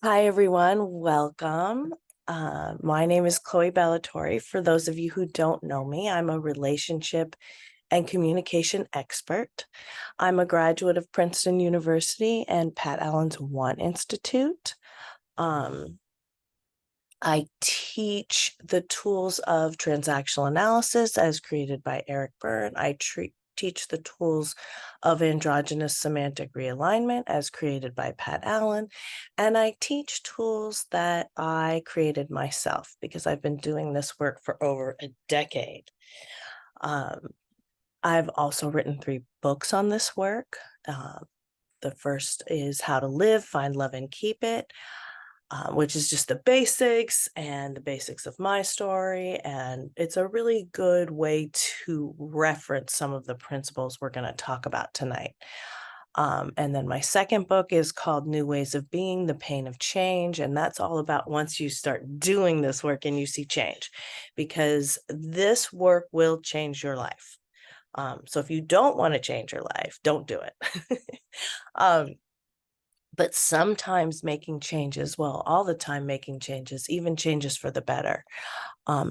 Hi, everyone. Welcome. My name is Chloe Bellatori. For those of you who don't know me, I'm a relationship and communication expert. I'm a graduate of Princeton University and Pat Allen's One Institute. I teach the tools of transactional analysis as created by Eric Byrne. I teach the tools of androgynous semantic realignment as created by Pat Allen. And I teach tools that I created myself because I've been doing this work for over a decade. I've also written 3 books on this work. The first is How to Live, Find Love, and Keep It. Which is just the basics of my story. And it's a really good way to reference some of the principles we're going to talk about tonight. And then my second book is called New Ways of Being, The Pain of Change. And that's all about once you start doing this work and you see change, because this work will change your life. So if you don't want to change your life, don't do it. But sometimes making changes, well, all the time making changes, even changes for the better,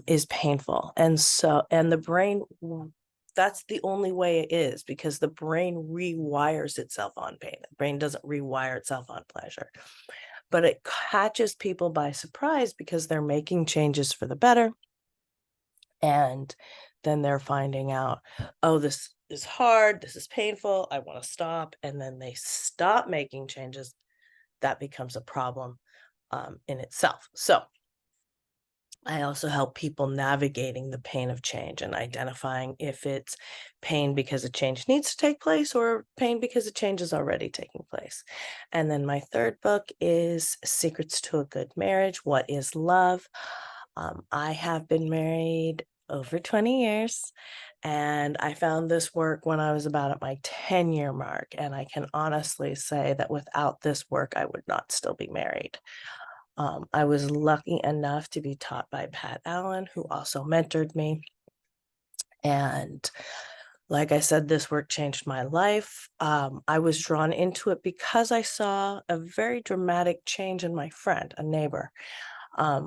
is painful. And the brain, that's the only way it is, because the brain rewires itself on pain. The brain doesn't rewire itself on pleasure. But it catches people by surprise because they're making changes for the better. And then they're finding out, oh, this is hard, this is painful, I want to stop. And then they stop making changes. That becomes a problem in itself. So I also help people navigating the pain of change and identifying if it's pain because a change needs to take place or pain because a change is already taking place. And then my third book is Secrets to a Good Marriage, What is Love? I have been married over 20 years, and I found this work when I was about at my 10-year mark. And I can honestly say that without this work, I would not still be married. I was lucky enough to be taught by Pat Allen, who also mentored me. And like I said, this work changed my life. I was drawn into it because I saw a very dramatic change in my friend, a neighbor,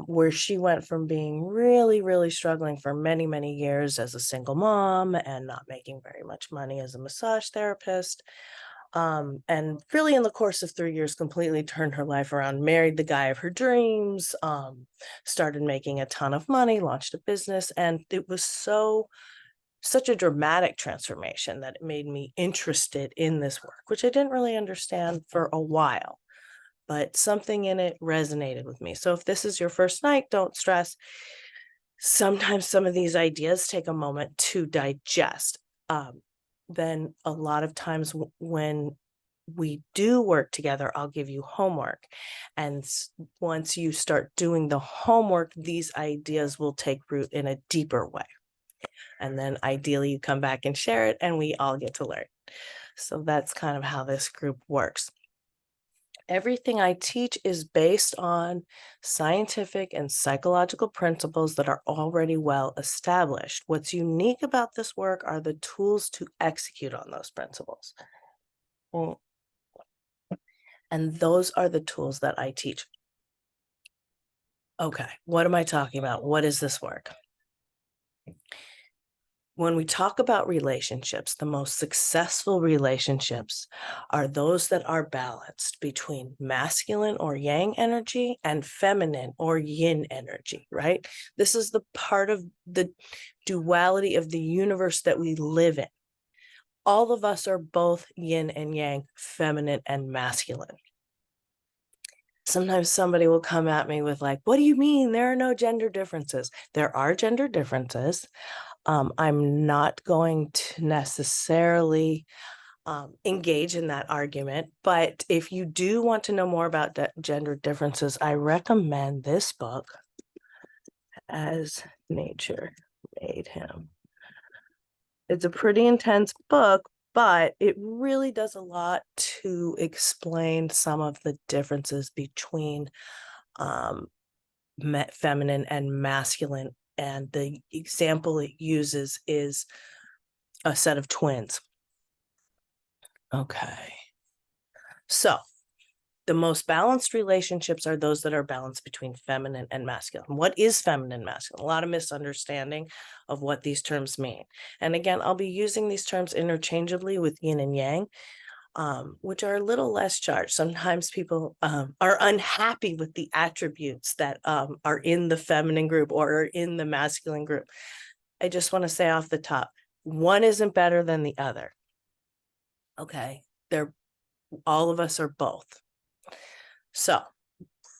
where she went from being really, really struggling for many, many years as a single mom and not making very much money as a massage therapist. And really, in the course of 3 years, completely turned her life around, married the guy of her dreams, started making a ton of money, launched a business. And it was such a dramatic transformation that it made me interested in this work, which I didn't really understand for a while, but something in it resonated with me. So if this is your first night, don't stress. Sometimes some of these ideas take a moment to digest. Then a lot of times when we do work together, I'll give you homework. And once you start doing the homework, these ideas will take root in a deeper way. And then ideally you come back and share it and we all get to learn. So that's kind of how this group works. Everything I teach is based on scientific and psychological principles that are already well established. What's unique about this work are the tools to execute on those principles. And those are the tools that I teach. Okay, what am I talking about? What is this work? When we talk about relationships, the most successful relationships are those that are balanced between masculine or yang energy and feminine or yin energy, right? This is the part of the duality of the universe that we live in. All of us are both yin and yang, feminine and masculine. Sometimes somebody will come at me with like, what do you mean there are no gender differences? There are gender differences. I'm not going to necessarily engage in that argument, but if you do want to know more about gender differences, I recommend this book, As Nature Made Him. It's a pretty intense book, but it really does a lot to explain some of the differences between feminine and masculine. And the example it uses is a set of twins. Okay. So The most balanced relationships are those that are balanced between feminine and masculine. What is feminine and masculine? A lot of misunderstanding of what these terms mean. And again, I'll be using these terms interchangeably with yin and yang, which are a little less charged. Sometimes people are unhappy with the attributes that are in the feminine group or are in the masculine group. I just want to say off the top, one isn't better than the other. Okay, all of us are both. So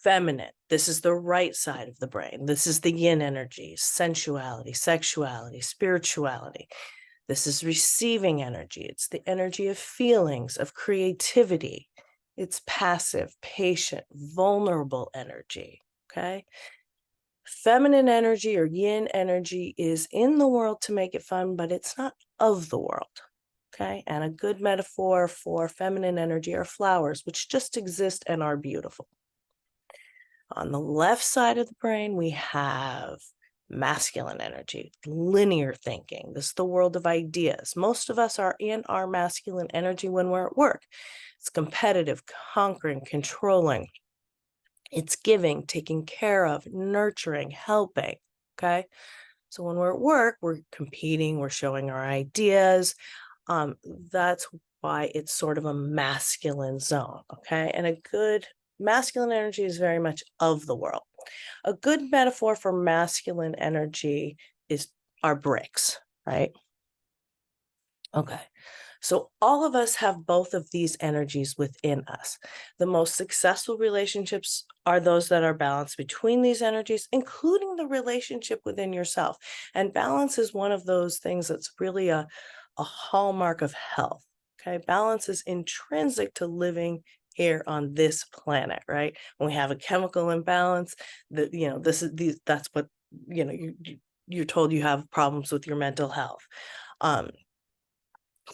feminine, this is the right side of the brain. This is the yin energy, sensuality, sexuality, spirituality. This is receiving energy. It's the energy of feelings, of creativity. It's passive, patient, vulnerable energy, okay? Feminine energy or yin energy is in the world to make it fun, but it's not of the world, okay? And a good metaphor for feminine energy are flowers, which just exist and are beautiful. On the left side of the brain, we have masculine energy, linear thinking. This is the world of ideas. Most of us are in our masculine energy when we're at work. It's competitive, conquering, controlling. It's giving, taking care of, nurturing, helping, okay? So when we're at work, we're competing, we're showing our ideas. That's why it's sort of a masculine zone, okay? And a good masculine energy is very much of the world. A good metaphor for masculine energy is our bricks, right? Okay. So all of us have both of these energies within us. The most successful relationships are those that are balanced between these energies, including the relationship within yourself. And balance is one of those things that's really a hallmark of health. Okay. Balance is intrinsic to living here on this planet, right? When we have a chemical imbalance, that's what, you're told you have problems with your mental health.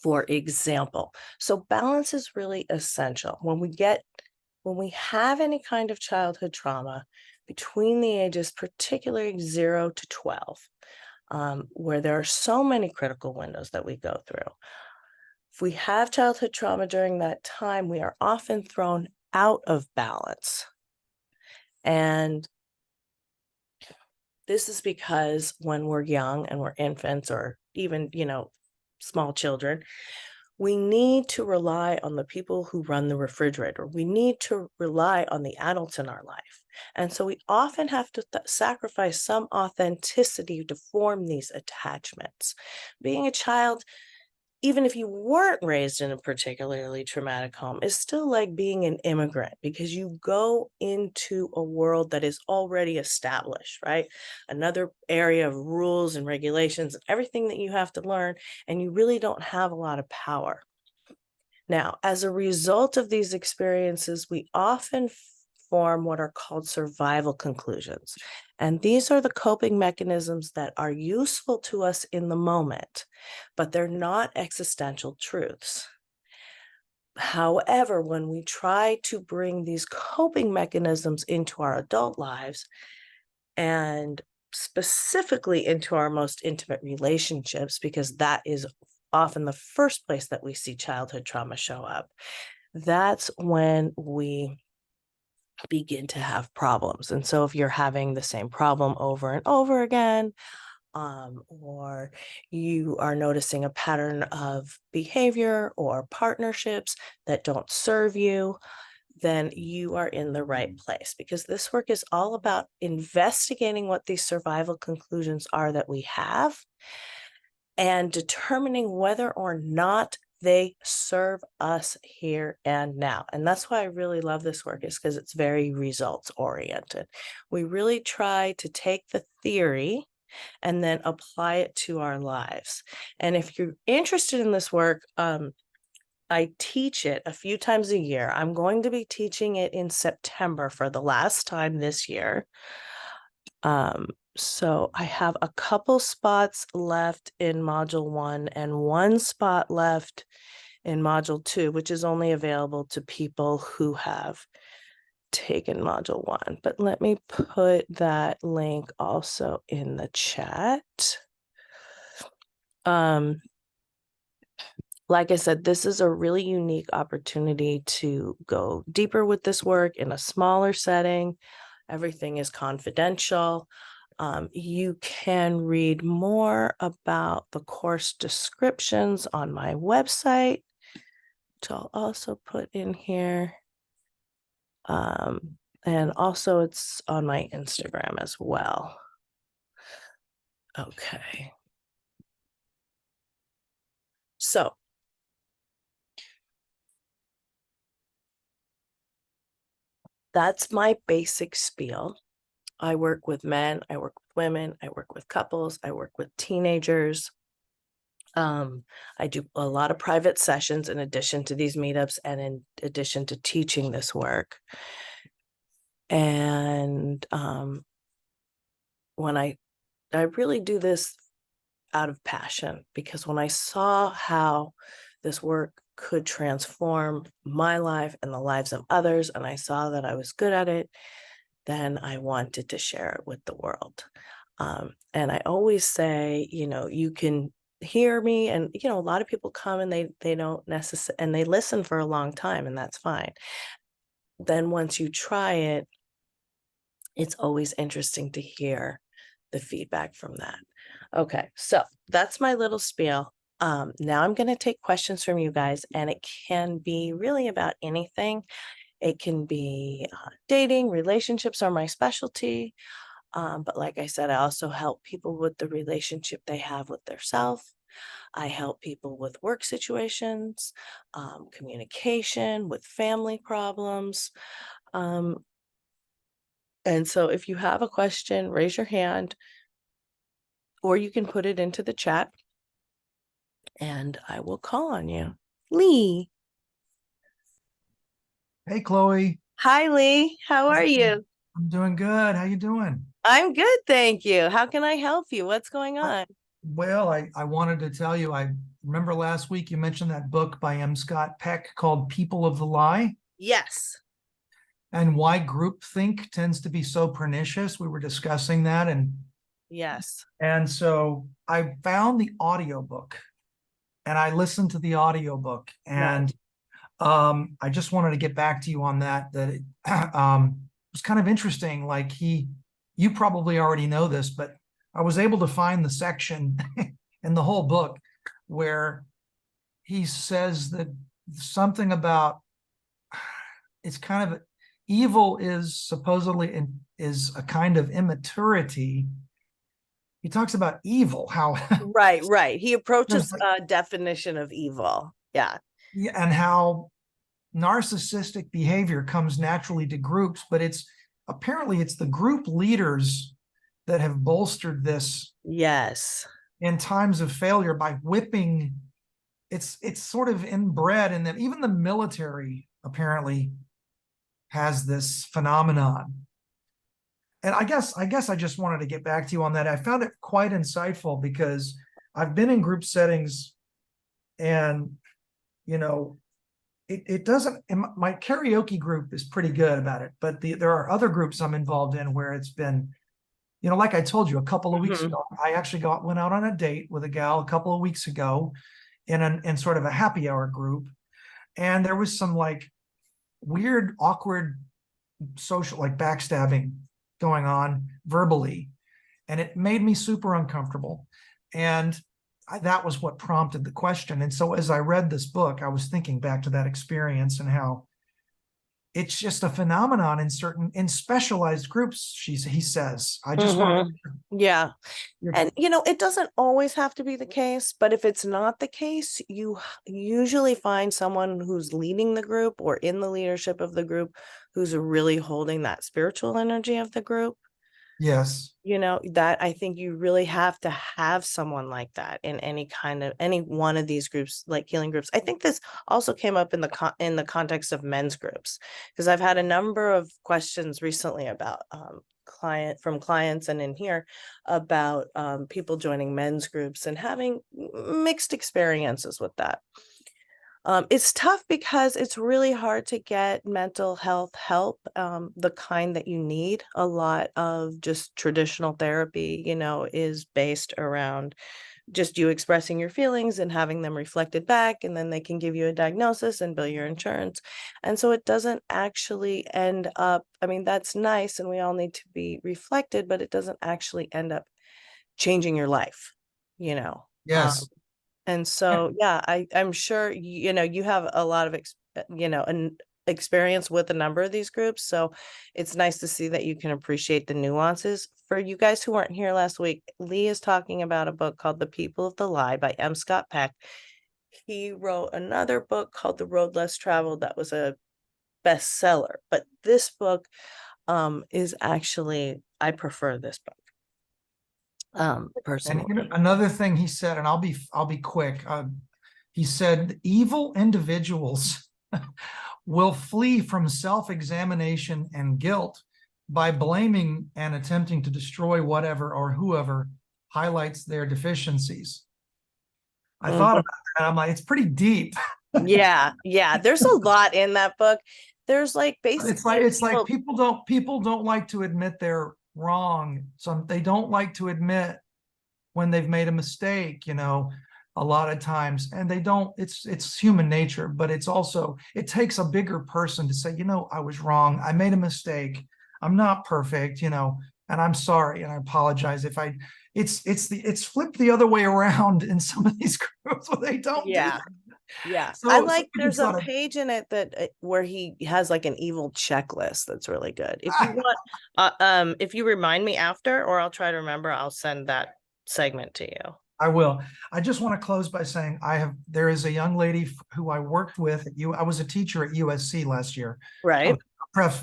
For example. So balance is really essential. When we have any kind of childhood trauma between the ages, particularly 0 to 12, where there are so many critical windows that we go through. If we have childhood trauma during that time, we are often thrown out of balance. And this is because when we're young and we're infants or even, small children, we need to rely on the people who run the refrigerator. We need to rely on the adults in our life. And so we often have to sacrifice some authenticity to form these attachments. Being a child, even if you weren't raised in a particularly traumatic home, is still like being an immigrant because you go into a world that is already established, right? Another area of rules and regulations, everything that you have to learn, and you really don't have a lot of power. Now, as a result of these experiences, we often form what are called survival conclusions. And these are the coping mechanisms that are useful to us in the moment, but they're not existential truths. However, when we try to bring these coping mechanisms into our adult lives, and specifically into our most intimate relationships, because that is often the first place that we see childhood trauma show up, that's when we begin to have problems. And so if you're having the same problem over and over again, or you are noticing a pattern of behavior or partnerships that don't serve you, then you are in the right place, because this work is all about investigating what these survival conclusions are that we have and determining whether or not they serve us here and now. And that's why I really love this work, is because it's very results oriented. We really try to take the theory and then apply it to our lives. And if you're interested in this work, I teach it a few times a year. I'm going to be teaching it in September for the last time this year. So I have a couple spots left in Module 1 and one spot left in Module 2, which is only available to people who have taken Module 1. But let me put that link also in the chat. like I said, this is a really unique opportunity to go deeper with this work in a smaller setting. Everything is confidential. You can read more about the course descriptions on my website, which I'll also put in here. And also it's on my Instagram as well. Okay. So that's my basic spiel. I work with men, I work with women, I work with couples, I work with teenagers. I do a lot of private sessions in addition to these meetups and in addition to teaching this work. And when I really do this out of passion, because when I saw how this work could transform my life and the lives of others, and I saw that I was good at it, then I wanted to share it with the world. And I always say, you can hear me, and a lot of people come and they don't necessarily, and they listen for a long time, and that's fine. Then once you try it, it's always interesting to hear the feedback from that. Okay, so that's my little spiel. Now I'm going to take questions from you guys, and it can be really about anything. It can be dating, relationships are my specialty. But like I said, I also help people with the relationship they have with their self. I help people with work situations, communication, with family problems. Um, and so if you have a question, raise your hand, or you can put it into the chat and I will call on you. Lee. Hey, Chloe. Hi, Lee. How are you? I'm doing good. How you doing? I'm good, thank you. How can I help you? What's going Uh, on? Well, I wanted to tell you, I remember last week you mentioned that book by M. Scott Peck called People of the Lie Yes. and why groupthink tends to be so pernicious. We were discussing that Yes. and so I found the audiobook and I listened to the audiobook Nice. and I just wanted to get back to you on that it was kind of interesting. Like you probably already know this, but I was able to find the section in the whole book where he says that something about it's kind of evil is supposedly is a kind of immaturity. He talks about evil, how Right, right. He there's approaches like, a definition of evil. Yeah. yeah, and how narcissistic behavior comes naturally to groups, but it's apparently it's the group leaders that have bolstered this Yes. in times of failure by whipping. It's sort of inbred in that even the military apparently has this phenomenon. And I guess I just wanted to get back to you on that. I found it quite insightful because I've been in group settings and you know it doesn't. My karaoke group is pretty good about it, but there are other groups I'm involved in where it's been, like I told you a couple of weeks Mhm. ago, I actually went out on a date with a gal a couple of weeks ago in sort of a happy hour group, and there was some like weird, awkward social like backstabbing going on verbally, and it made me super uncomfortable. And that was what prompted the question. And so as I read this book, I was thinking back to that experience and how it's just a phenomenon in specialized groups. He says, I just want Mhm. Yeah. your And it doesn't always have to be the case, but if it's not the case, you usually find someone who's leading the group or in the leadership of the group who's really holding that spiritual energy of the group. yes, That I think you really have to have someone like that in any one of these groups, like healing groups. I think this also came up in the context of men's groups, because I've had a number of questions recently about clients and in here about people joining men's groups and having mixed experiences with that. It's tough because it's really hard to get mental health help, the kind that you need. A lot of just traditional therapy, is based around just you expressing your feelings and having them reflected back, and then they can give you a diagnosis and bill your insurance. And so it doesn't actually end up, I mean, that's nice and we all need to be reflected, but it doesn't actually end up changing your life, you know. Yes. And so, yeah, I'm sure, you know, you have a lot of, you know, an experience with a number of these groups. So it's nice to see that you can appreciate the nuances. For you guys who weren't here last week, Lee is talking about a book called The People of the Lie by M. Scott Peck. He wrote another book called The Road Less Traveled that was a bestseller. But this book is actually, I prefer this book And personally. another thing he said, and I'll be quick. He said evil individuals will flee from self-examination and guilt by blaming and attempting to destroy whatever or whoever highlights their deficiencies. I thought about that. I'm like, it's pretty deep. Yeah, yeah. There's a lot in that book. There's like basically It's like people don't like to admit they're wrong. So they don't like to admit when they've made a mistake, you know, a lot of times. And they don't, it's human nature, but it's also, it takes a bigger person to say, you know, I was wrong. I made a mistake. I'm not perfect, you know, and I'm sorry. And I apologize if it's flipped the other way around in some of these groups where they don't do yeah. that. Yeah. I So like we there's just a gotta, page in it that where he has like an evil checklist that's really good. If you want if you remind me after, or I'll try to remember, I'll send that segment to you. I will. I just want to close by saying there is a young lady who I worked with at I was a teacher at USC last year. Right.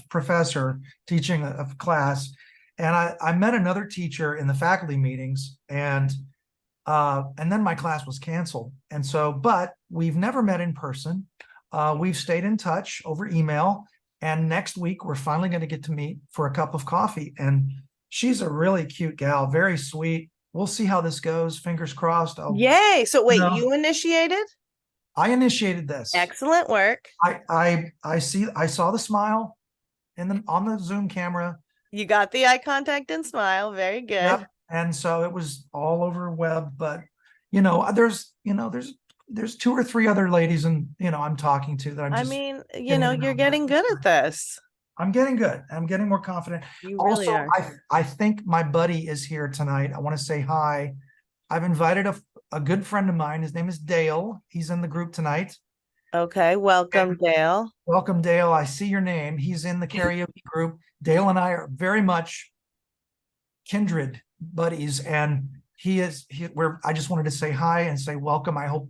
Professor teaching a class. And I met another teacher in the faculty meetings, and then my class was canceled. And so, but we've never met in person. We've stayed in touch over email. And next week, we're finally going to get to meet for a cup of coffee. And she's a really cute gal, very sweet. We'll see how this goes. Fingers crossed. Yay. So wait, No, you initiated? I initiated this. Excellent work. I saw the smile on the Zoom camera. You got the eye contact and smile. Very good. Yep. And so it was all over web, but there's two or three other ladies, and I'm talking to that. I mean, you're getting good at this. I'm getting good. I'm getting more confident. You really are. I think my buddy is here tonight. I want to say hi. I've invited a good friend of mine. His name is Dale. He's in the group tonight. Okay, welcome, Dale. Welcome, Dale. I see your name. He's in the karaoke group. Dale and I are very much kindred buddies, and I just wanted to say hi and say welcome. I hope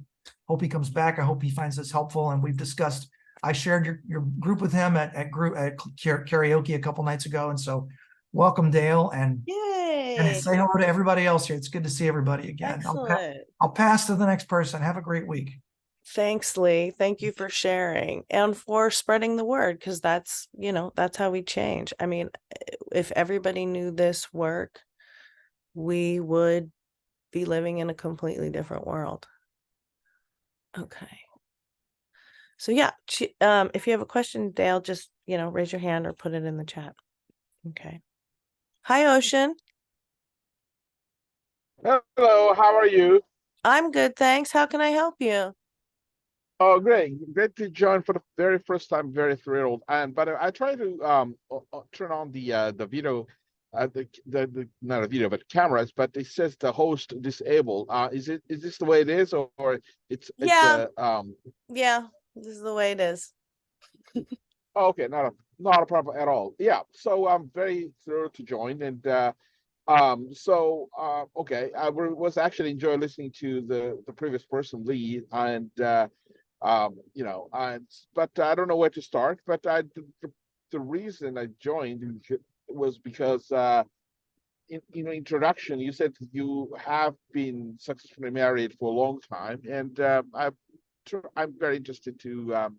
he comes back. I hope he finds this helpful. And we've discussed, I shared your group with him at karaoke a couple nights ago. And so welcome, Dale, and say hello to everybody else here. It's good to see everybody again. Excellent. I'll pass to the next person. Have a great week. Thanks, Lee. Thank you for sharing and for spreading the word, because that's how we change. I mean, if everybody knew this work, we would be living in a completely different world. Okay. So yeah, if you have a question, Dale, just, raise your hand or put it in the chat. Okay. Hi, Ocean. Hello, how are you? I'm good, thanks. How can I help you? Oh, great. Great to join for the very first time. Very thrilled. But I try to turn on the video, the not a video, but cameras, but it says the host disabled. Is this the way it is, or Yeah, this is the way it is. okay, not a problem at all. Yeah, so I'm very thrilled to join, and okay, was actually enjoying listening to the previous person, Lee, and but I don't know where to start. But the reason I joined was because in introduction, you said you have been successfully married for a long time, and I'm very interested to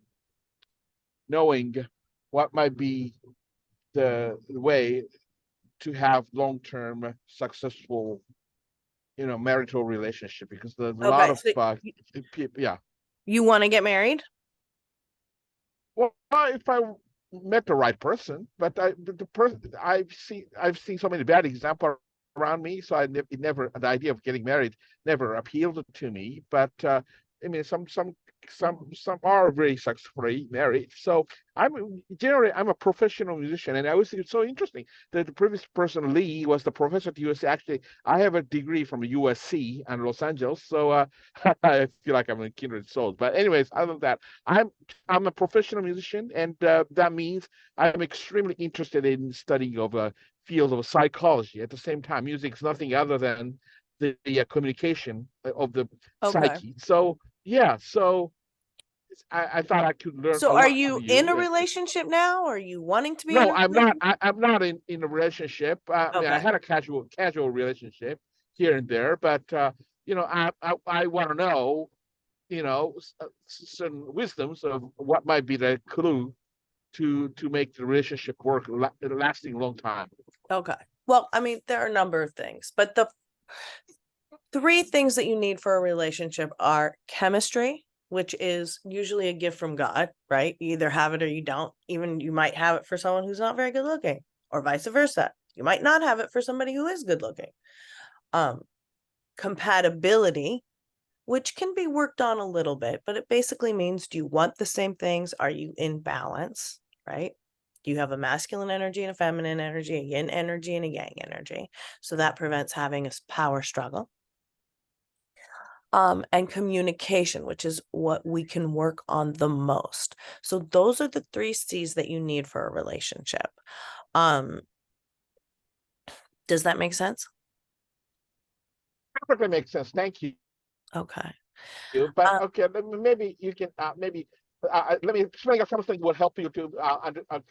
knowing what might be the way to have long-term successful marital relationship, because there's a lot of people. Yeah. You want to get married? Well, if I met the right person, but I've seen so many bad examples around me, so it never, the idea of getting married never appealed to me. But I mean, some are very successfully married. So I'm a professional musician, and I always think it's so interesting that the previous person, Lee, was the professor at USC. Actually, I have a degree from USC and Los Angeles, so I feel like I'm a kindred souls. But anyways, other than that, I'm a professional musician, and that means I'm extremely interested in studying of field of psychology. At the same time, music is nothing other than the communication of the Okay. psyche. So yeah, so I thought I could learn So a are lot you from in a you. relationship now? Or are you wanting to be in No, a I'm not. relationship? I'm not in a relationship. I mean, I Okay. had a casual relationship here and there, but I want to know, certain wisdoms of what might be the clue to make the relationship work lasting a long time. Okay. Well, I mean, there are a number of things, but the three things that you need for a relationship are chemistry, which is usually a gift from God, right? You either have it or you don't. Even you might have it for someone who's not very good looking, or vice versa. You might not have it for somebody who is good looking. Compatibility, which can be worked on a little bit, but it basically means, do you want the same things? Are you in balance, right? Do you have a masculine energy and a feminine energy, a yin energy and a yang energy? So that prevents having a power struggle. And communication, which is what we can work on the most. So those are the 3 C's that you need for a relationship. Does that make sense? Perfectly makes sense. Thank you. Okay. But Uh, okay, maybe you can let me explain something will help you to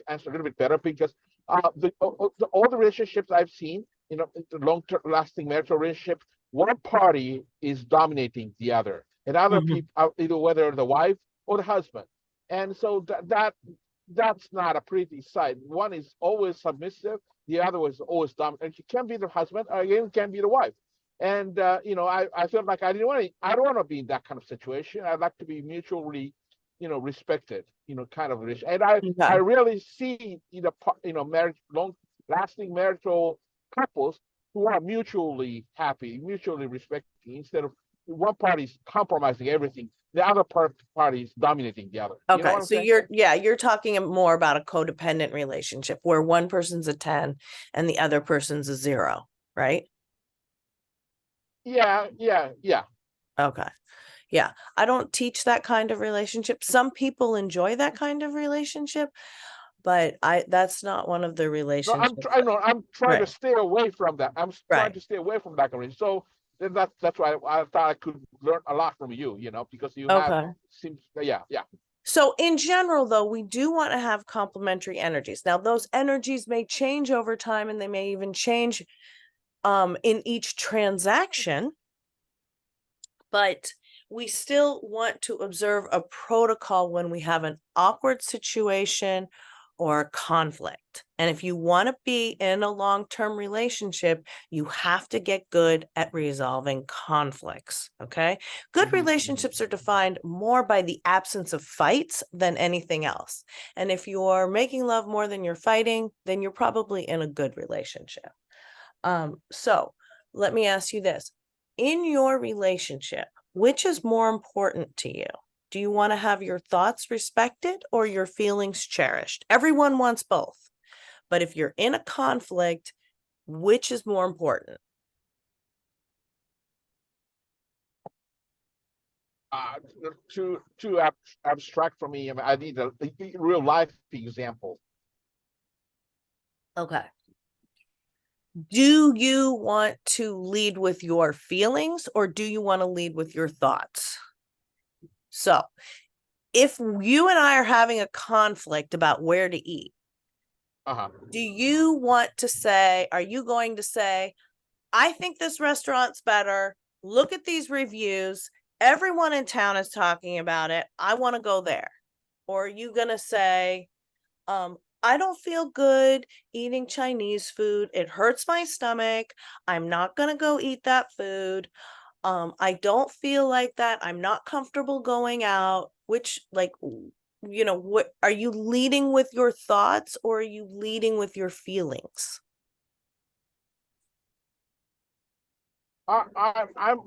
answer a little bit better, because all the relationships I've seen, the long-term lasting marital relationships, one party is dominating the other, and other mhm. people, either whether the wife or the husband, and so that's not a pretty sight. One is always submissive, the other is always dominant, and it can be the husband, or again, it can be the wife. And I felt like I don't want to be in that kind of situation. I'd like to be mutually, respected, kind of relation. And I Okay. really see, marriage, long lasting marital couples who are mutually happy, mutually respecting, instead of one party's compromising everything, the other party is dominating the other. You know Okay. what I'm So saying? you're talking more about a codependent relationship where one person's a 10 and the other person's a 0, right? Yeah, yeah, yeah. Okay. Yeah. I don't teach that kind of relationship. Some people enjoy that kind of relationship, but that's not one of the No, relationships. I'm trying to Right. stay away from that. I'm trying Right. to stay away from that conversation. So then that's why I thought I could learn a lot from you, because you have Okay. seems yeah, yeah. So in general, though, we do want to have complementary energies. Now, those energies may change over time and they may even change in each transaction, but we still want to observe a protocol when we have an awkward situation or a conflict. And if you want to be in a long-term relationship, you have to get good at resolving conflicts. Okay. Good relationships are defined more by the absence of fights than anything else. And if you're making love more than you're fighting, then you're probably in a good relationship. So let me ask you this. In your relationship, which is more important to you? Do you want to have your thoughts respected or your feelings cherished? Everyone wants both. But if you're in a conflict, which is more important? Uh, too abstract for me. I mean, I need a real life example. Okay. Do you want to lead with your feelings or do you want to lead with your thoughts? So, if you and I are having a conflict about where to eat, Uh-huh. do you want to say, are you going to say, I think this restaurant's better. Look at these reviews. Everyone in town is talking about it. I want to go there. Or are you going to say, I don't feel good eating Chinese food. It hurts my stomach. I'm not going to go eat that food. I don't feel like that. I'm not comfortable going out. Which, like, what are you leading with your thoughts or are you leading with your feelings? I'm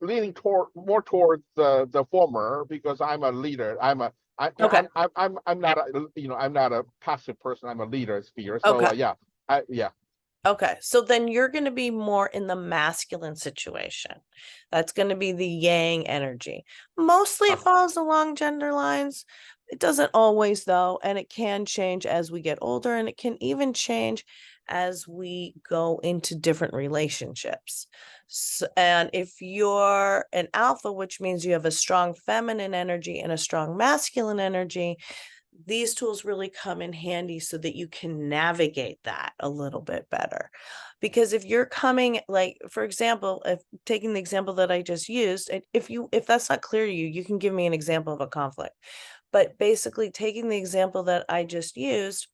leaning toward more towards the former because I'm a leader. Okay. I'm not a, I'm not a passive person. I'm a leader sphere. So Okay. yeah, yeah. Okay, so then you're going to be more in the masculine situation. That's going to be the yang energy. Mostly it follows along gender lines. It doesn't always, though, and it can change as we get older, and it can even change as we go into different relationships. And if you're an alpha, which means you have a strong feminine energy and a strong masculine energy, these tools really come in handy so that you can navigate that a little bit better. Because if you're coming, like, for example, if taking the example that I just used, if that's not clear to you, you can give me an example of a conflict. But basically taking the example that I just used,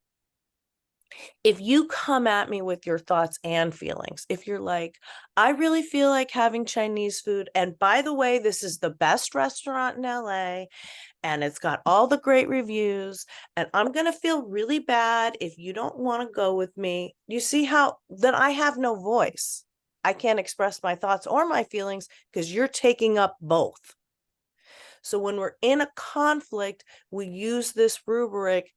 if you come at me with your thoughts and feelings, if you're like, I really feel like having Chinese food, and by the way, this is the best restaurant in LA, and it's got all the great reviews, and I'm going to feel really bad if you don't want to go with me. You see how then I have no voice. I can't express my thoughts or my feelings because you're taking up both. So when we're in a conflict, we use this rubric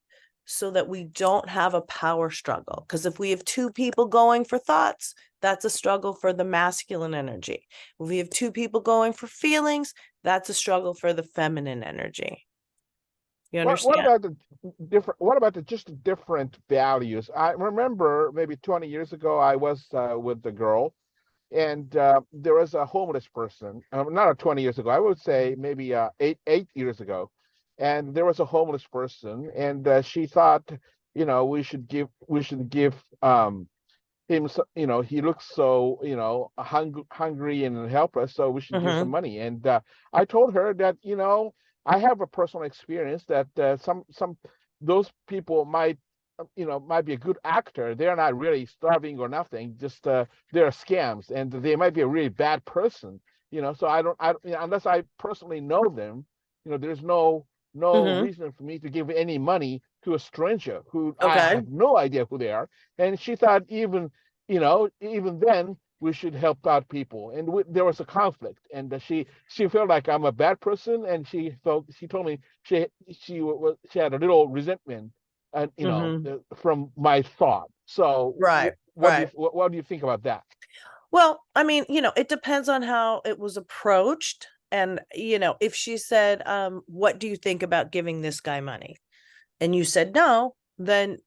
so that we don't have a power struggle. Because if we have two people going for thoughts, that's a struggle for the masculine energy. If we have two people going for feelings, that's a struggle for the feminine energy. You What understand? about the different? What about the just different values? I remember maybe 20 years ago, I was with the girl, and there was a homeless person. Not 20 years ago, I would say maybe 8 years ago, and there was a homeless person, and she thought, we should give him, he looks so, hungry and helpless, so we should give some money. And I told her that, I have a personal experience that some those people might be a good actor. They're not really starving or nothing, just they're scams, and they might be a really bad person. So unless I personally know them, there's no Mm-hmm. reason for me to give any money to a stranger who I Okay. have no idea who they are. And she thought even then we should help out people. And there was a conflict, and she felt like I'm a bad person, and she told me she had a little resentment, and Mm-hmm. from my thought. So Right. Right. what do you think about that? Well, I mean, it depends on how it was approached. And, if she said, what do you think about giving this guy money? And you said no, then,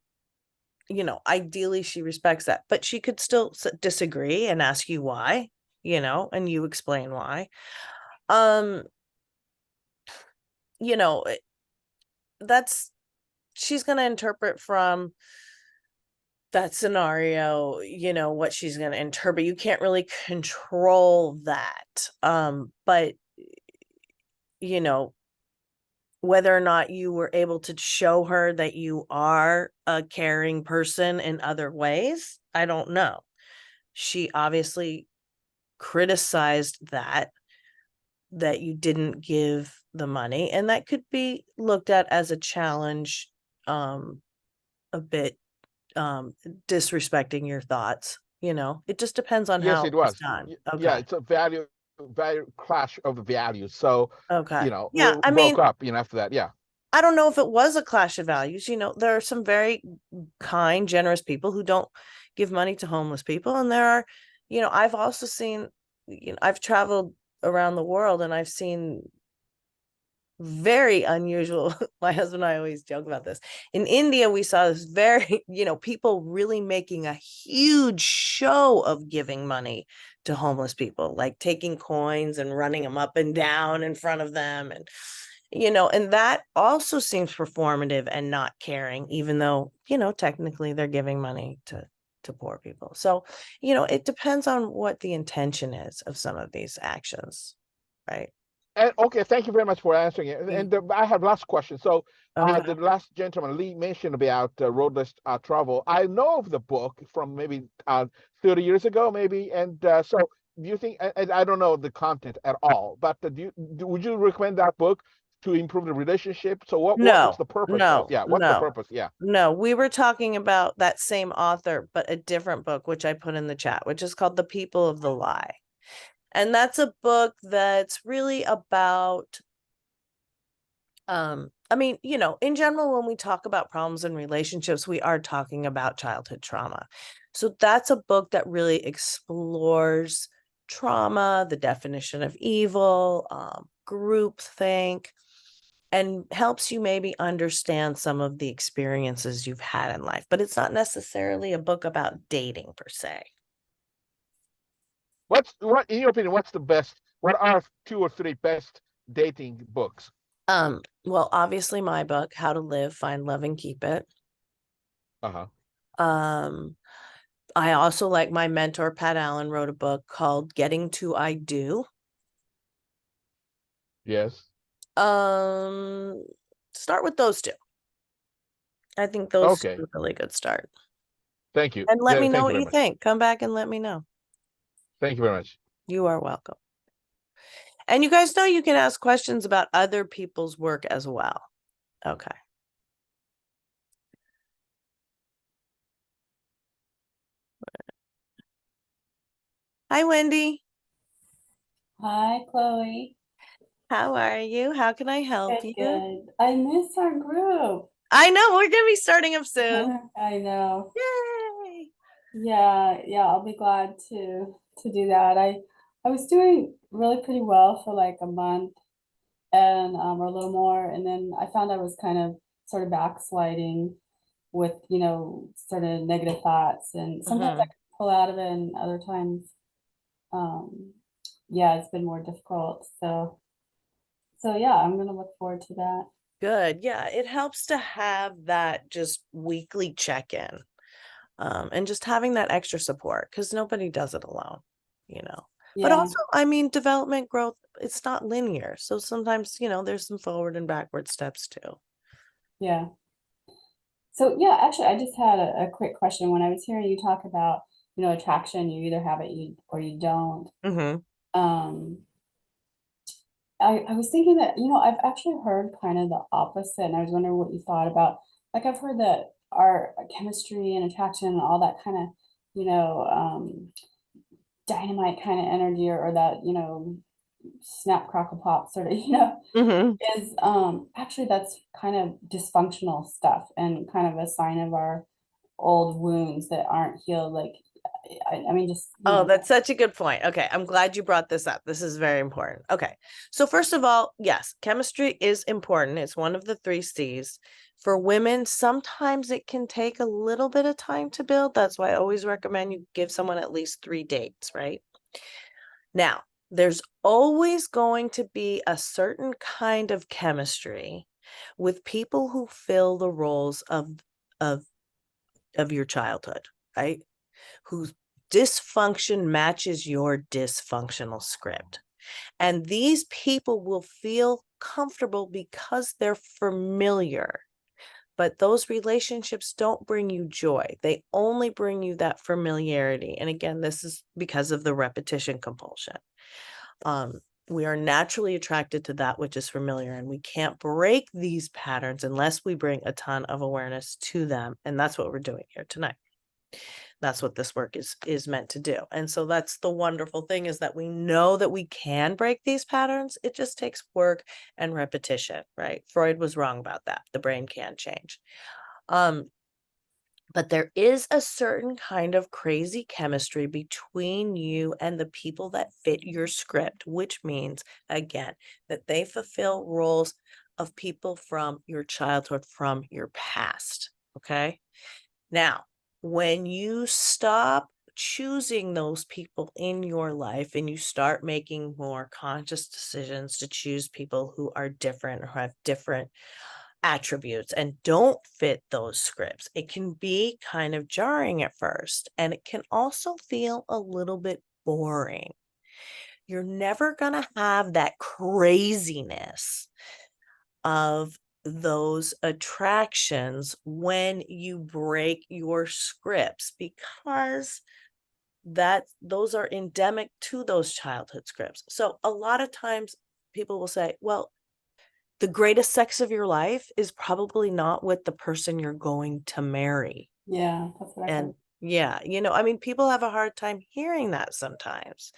ideally she respects that. But she could still disagree and ask you why, and you explain why. Um, you know, it- that's she's going to interpret from that scenario, what she's going to interpret. You can't really control that. But you know, whether or not you were able to show her that you are a caring person in other ways, I don't know. She obviously criticized that you didn't give the money, and that could be looked at as a challenge, a bit disrespecting your thoughts. It just depends on Yes, how it it was was. done. Yeah, Okay. it's a value clash of the values. So Okay. we Yeah, I mean, broke up. After that, yeah. I don't know if it was a clash of values. There are some very kind, generous people who don't give money to homeless people. And there are, I've also seen, I've traveled around the world, and I've seen very unusual. My husband and I always joke about this. In India, we saw this very, people really making a huge show of giving money to homeless people, like taking coins and running them up and down in front of them. And that also seems performative and not caring, even though, technically they're giving money to poor people. So, it depends on what the intention is of some of these actions, right? And okay, thank you very much for answering it. And I have last question. So, Okay. the last gentleman, Lee, mentioned about roadless travel. I know of the book from maybe 30 years ago, maybe. And so, do you think? And I don't know the content at all, but would you recommend that book to improve the relationship? So, what's No, the purpose of? no, Yeah, what's the no, purpose? Yeah. no. We were talking about that same author, but a different book, which I put in the chat, which is called The People of the Lie. And that's a book that's really about, I mean, in general, when we talk about problems in relationships, we are talking about childhood trauma. So that's a book that really explores trauma, the definition of evil, groupthink, and helps you maybe understand some of the experiences you've had in life. But it's not necessarily a book about dating per se. What in your opinion, what's the best? What are 2 or 3 best dating books? Well, obviously my book, How to Live, Find Love, and Keep It. Uh-huh. I also, like, my mentor, Pat Allen, wrote a book called Getting to I Do. Yes. Start with those two. I think those Okay. are a really good start. Thank you. And let me know Thank you what very you much. think. Come back and let me know. Thank you very much. You are welcome. And you guys know you can ask questions about other people's work as well. Okay. Hi, Wendy. Hi, Chloe. How are you? How can I help Good, you? good. I miss our group. I know we're gonna be starting up soon. I know. Yay! Yeah, I'll be glad to do that. I was doing really pretty well for like a month and or a little more, and then I found I was kind of sort of backsliding with, sort of negative thoughts, and sometimes I Mhm. can pull out of it, and other times, um, yeah, it's been more difficult. So yeah, I'm gonna look forward to that. Good. Yeah, it helps to have that just weekly check-in. And just having that extra support, because nobody does it alone, you know. But Yeah. also, I mean, development growth, it's not linear. So sometimes, there's some forward and backward steps too. Yeah. So yeah, actually, I just had a quick question. When I was hearing you talk about, attraction, you either have it or you don't. Mm-hmm. Um, I was thinking that, I've actually heard kind of the opposite, and I was wondering what you thought about. Like, I've heard that our chemistry and attraction and all that kind of, dynamite kind of energy, or that, snap crackle pop sort of, Mm-hmm. is actually that's kind of dysfunctional stuff and kind of a sign of our old wounds that aren't healed. Like, I mean, just, Oh, that's such a good point. Okay, I'm glad you brought this up. This is very important. Okay, so first of all, yes, chemistry is important. It's one of the 3 C's. For women, sometimes it can take a little bit of time to build. That's why I always recommend you give someone at least 3 dates, right? Now, there's always going to be a certain kind of chemistry with people who fill the roles of your childhood, right? Whose dysfunction matches your dysfunctional script. And these people will feel comfortable because they're familiar. But those relationships don't bring you joy. They only bring you that familiarity. And again, this is because of the repetition compulsion. We are naturally attracted to that which is familiar, and we can't break these patterns unless we bring a ton of awareness to them. And that's what we're doing here tonight. That's what this work is meant to do. And so that's the wonderful thing, is that we know that we can break these patterns. It just takes work and repetition, right? Freud was wrong about that. The brain can change. But there is a certain kind of crazy chemistry between you and the people that fit your script, which means, again, that they fulfill roles of people from your childhood, from your past. Okay. Now, when you stop choosing those people in your life and you start making more conscious decisions to choose people who are different or have different attributes and don't fit those scripts, it can be kind of jarring at first, and it can also feel a little bit boring. You're never going to have that craziness of those attractions when you break your scripts, because those are endemic to those childhood scripts. So a lot of times people will say, well, the greatest sex of your life is probably not with the person you're going to marry. Yeah, that's what I heard. And yeah, I mean, people have a hard time hearing that sometimes.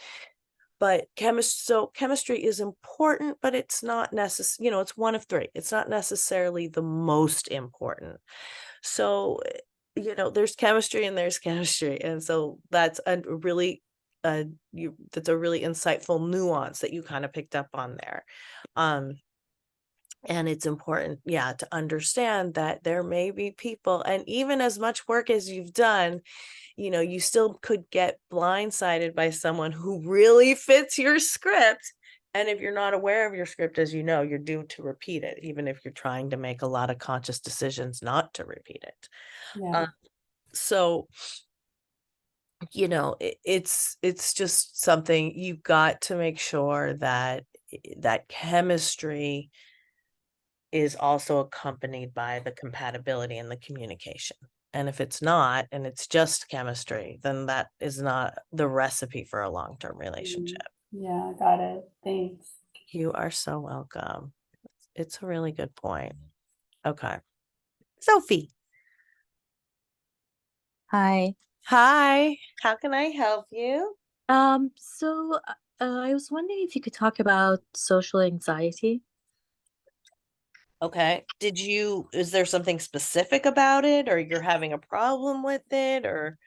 But chemistry is important, but it's not necessary, it's one of three. It's not necessarily the most important. So, there's chemistry and there's chemistry. And so that's a really that's a really insightful nuance that you kind of picked up on there. And it's important, to understand that there may be people, and even as much work as you've done, you still could get blindsided by someone who really fits your script. And if you're not aware of your script, as you know, you're doomed to repeat it, even if you're trying to make a lot of conscious decisions not to repeat it. Yeah. So, it's just something you've got to make sure that that chemistry is also accompanied by the compatibility and the communication. And if it's not, and it's just chemistry, then that is not the recipe for a long-term relationship. Yeah, got it. Thanks. You are so welcome. It's a really good point. Okay. Sophie. Hi. Hi. How can I help you? So I was wondering if you could talk about social anxiety. Okay. Is there something specific about it, or you're having a problem with it, or?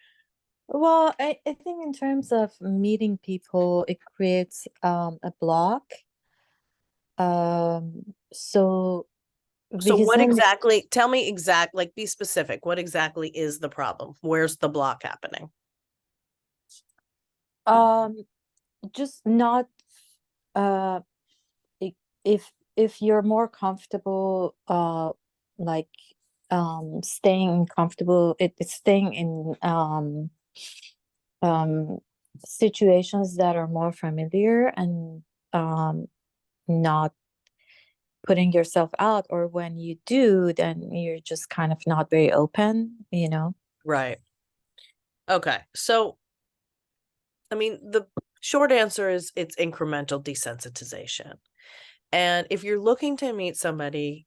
Well, I think in terms of meeting people, it creates a block. So So because what then exactly, tell me like be specific. What exactly is the problem? Where's the block happening? um just not uh i- if you're more comfortable like staying comfortable, it's staying in um situations that are more familiar and um not putting yourself out, or when you do, then you're just kind of not very open. Right. Okay. So, I mean, the short answer is it's incremental desensitization. And if you're looking to meet somebody,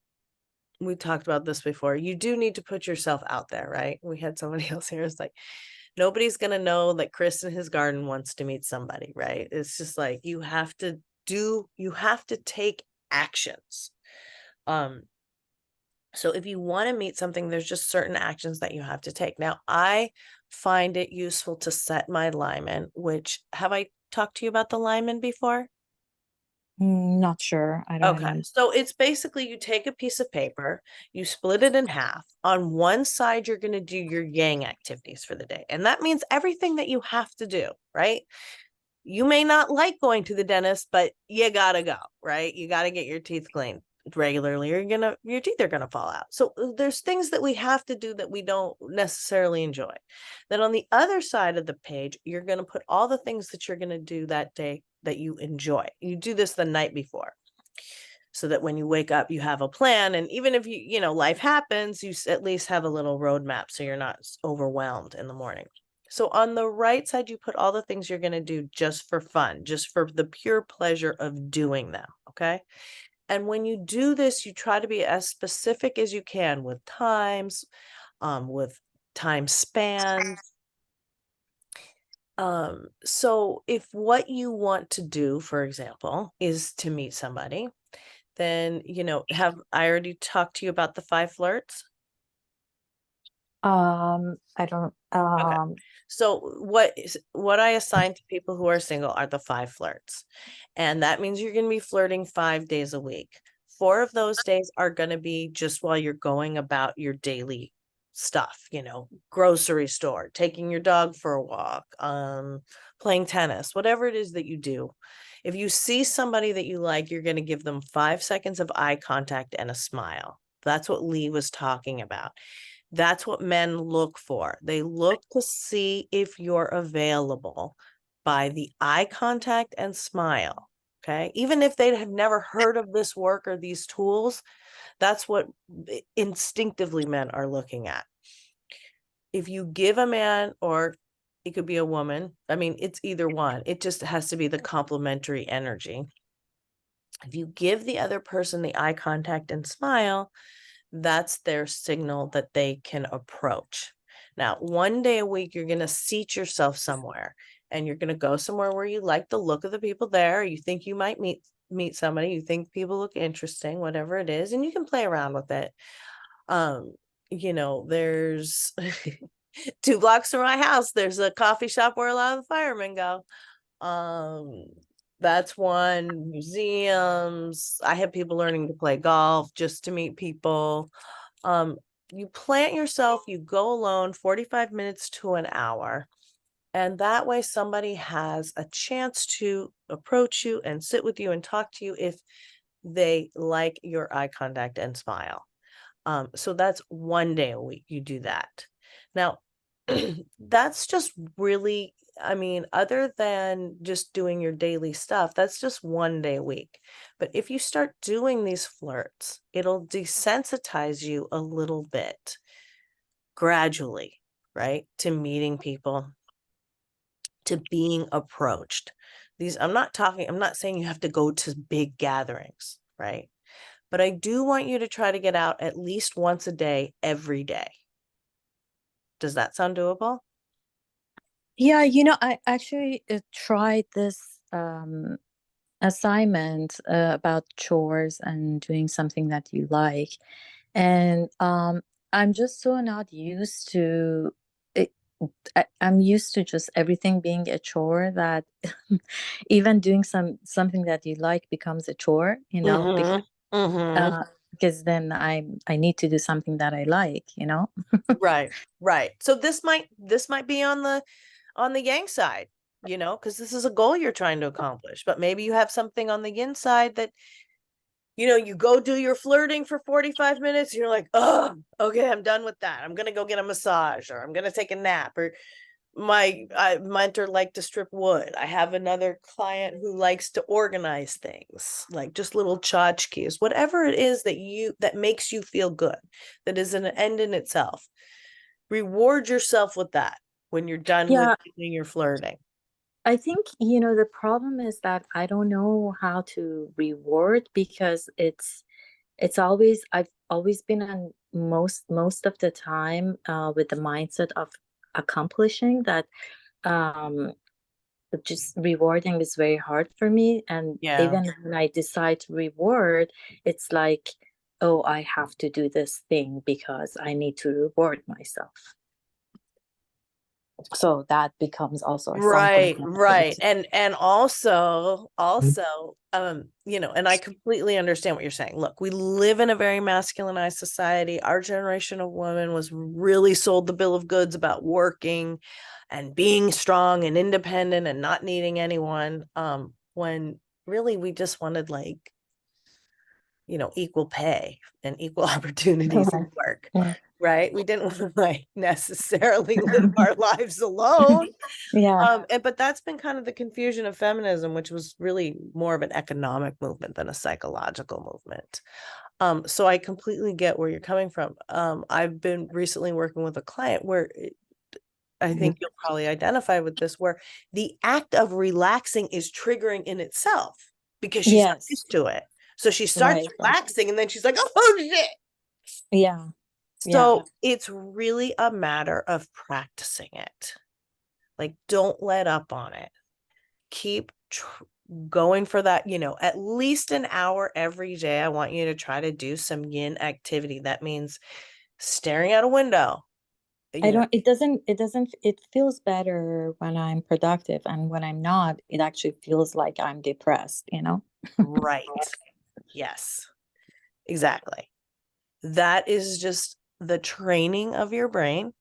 we talked about this before, you do need to put yourself out there, right? We had somebody else here. It's like, nobody's going to know that Chris in his garden wants to meet somebody, right? It's just like, you have to take actions. So if you want to meet something, there's just certain actions that you have to take. Now, I find it useful to set my alignment, which, have I talked to you about the alignment before? Not sure, I don't Okay. remember. So it's basically, you take a piece of paper, you split it in half. On one side, you're going to do your yang activities for the day. And that means everything that you have to do, right? You may not like going to the dentist, but you gotta go, right? You gotta get your teeth cleaned regularly, or your teeth are gonna fall out. So there's things that we have to do that we don't necessarily enjoy. Then on the other side of the page, you're gonna put all the things that you're gonna do that day that you enjoy. You do this the night before, so that when you wake up, you have a plan. And even if life happens, you at least have a little roadmap, so you're not overwhelmed in the morning. So on the right side, you put all the things you're going to do just for fun, just for the pure pleasure of doing them. Okay. And when you do this, you try to be as specific as you can with times, with time spans. So if what you want to do, for example, is to meet somebody, then, have I already talked to you about the 5 flirts? I don't So what I assign to people who are single are the 5 flirts. And that means you're going to be flirting 5 days a week. 4 of those days are going to be just while you're going about your daily stuff, grocery store, taking your dog for a walk, playing tennis, whatever it is that you do. If you see somebody that you like, you're going to give them 5 seconds of eye contact and a smile. That's what Lee was talking about. That's what men look for. They look to see if you're available by the eye contact and smile. Okay. Even if they have never heard of this work or these tools, that's what instinctively men are looking at. If you give a man, or it could be a woman, I mean, it's either one. It just has to be the complementary energy. If you give the other person the eye contact and smile, that's their signal that they can approach. Now, 1 day a week, you're going to seat yourself somewhere. and you're going to go somewhere where you like the look of the people there. You think you might meet somebody, you think people look interesting, whatever it is, and you can play around with it. You know, there's 2 blocks from my house, there's a coffee shop where a lot of the firemen go. That's one. Museums. I have people learning to play golf just to meet people. You plant yourself, you go alone 45 minutes to an hour. And that way somebody has a chance to approach you and sit with you and talk to you if they like your eye contact and smile. So that's 1 day a week you do that. Now, that's just really, I mean, other than just doing your daily stuff, that's just 1 day a week. But if you start doing these flirts, it'll desensitize you a little bit gradually, right? To meeting people, to being approached. I'm not saying you have to go to big gatherings, right? But I do want you to try to get out at least once a day, every day. Does that sound doable? Yeah, you know, I actually tried this assignment about chores and doing something that you like. And I'm just so not used to it. I'm used to just everything being a chore that even doing something that you like becomes a chore, you know, because then I need to do something that I like, you know. Right, right. So this might be on the yang side, you know, because this is a goal you're trying to accomplish. But maybe you have something on the yin side that, you know, you go do your flirting for 45 minutes, you're like, oh, okay, I'm done with that. I'm gonna go get a massage, or I'm gonna take a nap, or my mentor liked to strip wood. I have another client who likes to organize things, like just little tchotchkes, whatever it is that makes you feel good, that is an end in itself. Reward yourself with that when you're done with Yeah, doing your flirting. I think, you know, the problem is that I don't know how to reward because it's always I've always been on most of the time with the mindset of accomplishing that. um just rewarding is very hard for me, and Yeah. even when I decide to reward, it's like, oh, I have to do this thing because I need to reward myself, so that becomes also something Right, that right. And also, you know, and I completely understand what you're saying. Look, we live in a very masculinized society. Our generation of women was really sold the bill of goods about working and being strong and independent and not needing anyone. When really we just wanted, like, you know, equal pay and equal opportunities at work. yeah. Right? We didn't want to, like, necessarily live our lives alone. Yeah. But that's been kind of the confusion of feminism, which was really more of an economic movement than a psychological movement. So I completely get where you're coming from. I've been recently working with a client where I think you'll probably identify with this, where the act of relaxing is triggering in itself because she's not Yes. used to it. So she starts Right. relaxing and then she's like, oh shit. Yeah. So it's really a matter of practicing it. Like, don't let up on it. Keep going for that, you know, at least an hour every day. I want you to try to do some yin activity. That means staring out a window. I don't, it feels better when I'm productive, and when I'm not, it actually feels like I'm depressed, you know? Right. Yes, exactly. That is just the training of your brain.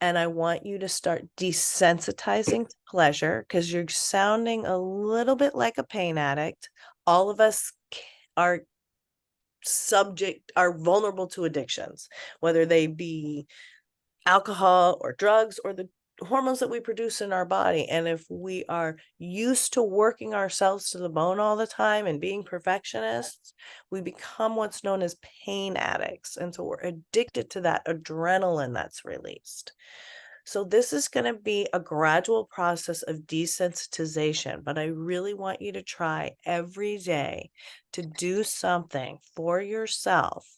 And I want you to start desensitizing to pleasure, because you're sounding a little bit like a pain addict. All of us are vulnerable to addictions, whether they be alcohol or drugs or the hormones that we produce in our body. And if we are used to working ourselves to the bone all the time and being perfectionists, we become what's known as pain addicts. And so we're addicted to that adrenaline that's released. So this is going to be a gradual process of desensitization, but I really want you to try every day to do something for yourself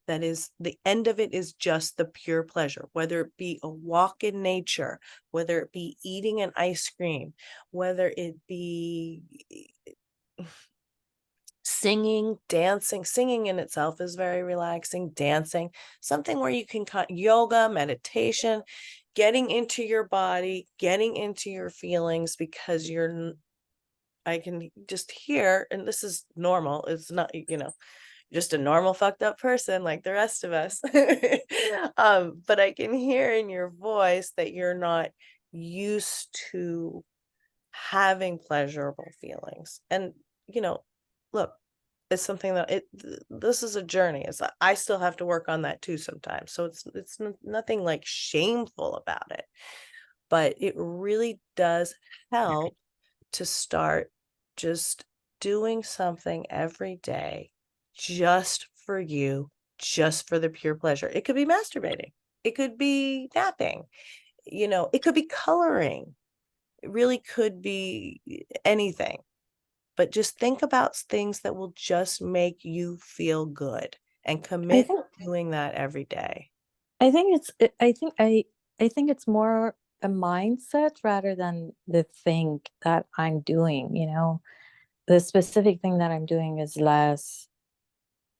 that is the end of it is just the pure pleasure, whether it be a walk in nature, whether it be eating an ice cream, whether it be singing, dancing. Singing in itself is very relaxing. Dancing, something where you can yoga, meditation, getting into your body, getting into your feelings, because I can just hear, and this is normal. It's not, just a normal fucked up person like the rest of us. But I can hear in your voice that you're not used to having pleasurable feelings. And, look, it's something that this is a journey. I still have to work on that too sometimes. So it's nothing like shameful about it, but it really does help to start just doing something every day just for you, just for the pure pleasure. It could be masturbating. It could be napping. It could be coloring. It really could be anything. But just think about things that will just make you feel good and I commit think to doing that every day. I think I think it's more a mindset rather than the thing that I'm doing, you know. The specific thing that I'm doing is less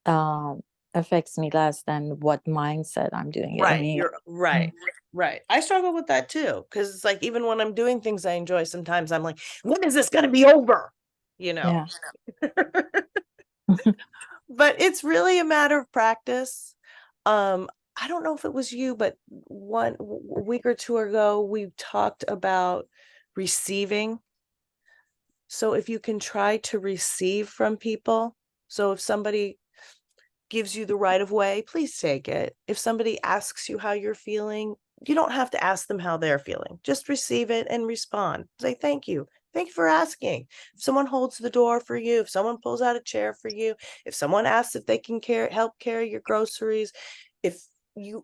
affects me less than what mindset I'm doing it. I Right. mean, You're right. Right. I struggle with that too. Cause it's like, even when I'm doing things I enjoy, sometimes I'm like, when is this going to be over? yeah. But it's really a matter of practice. I don't know if it was you, but a week or two ago, we talked about receiving. So if you can try to receive from people, so if somebody gives you the right of way, please take it. If somebody asks you how you're feeling, you don't have to ask them how they're feeling. Just receive it and respond. Say, thank you. Thank you for asking. If someone holds the door for you, if someone pulls out a chair for you, if someone asks if they can help carry your groceries, if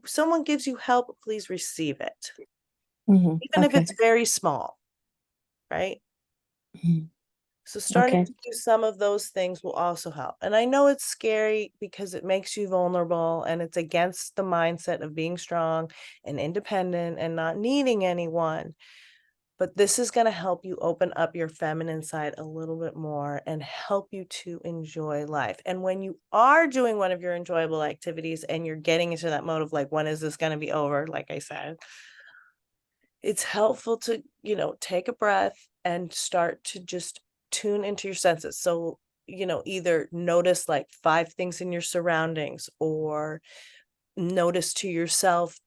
someone gives you help, please receive it. Mhm. Even if Okay. it's very small, right? Mhm. So starting Okay. to do some of those things will also help. And I know it's scary because it makes you vulnerable and it's against the mindset of being strong and independent and not needing anyone. But this is going to help you open up your feminine side a little bit more and help you to enjoy life. And when you are doing one of your enjoyable activities and you're getting into that mode of like, when is this going to be over? Like I said, it's helpful to, take a breath and start to just tune into your senses. So, either notice like 5 things in your surroundings, or notice to yourself,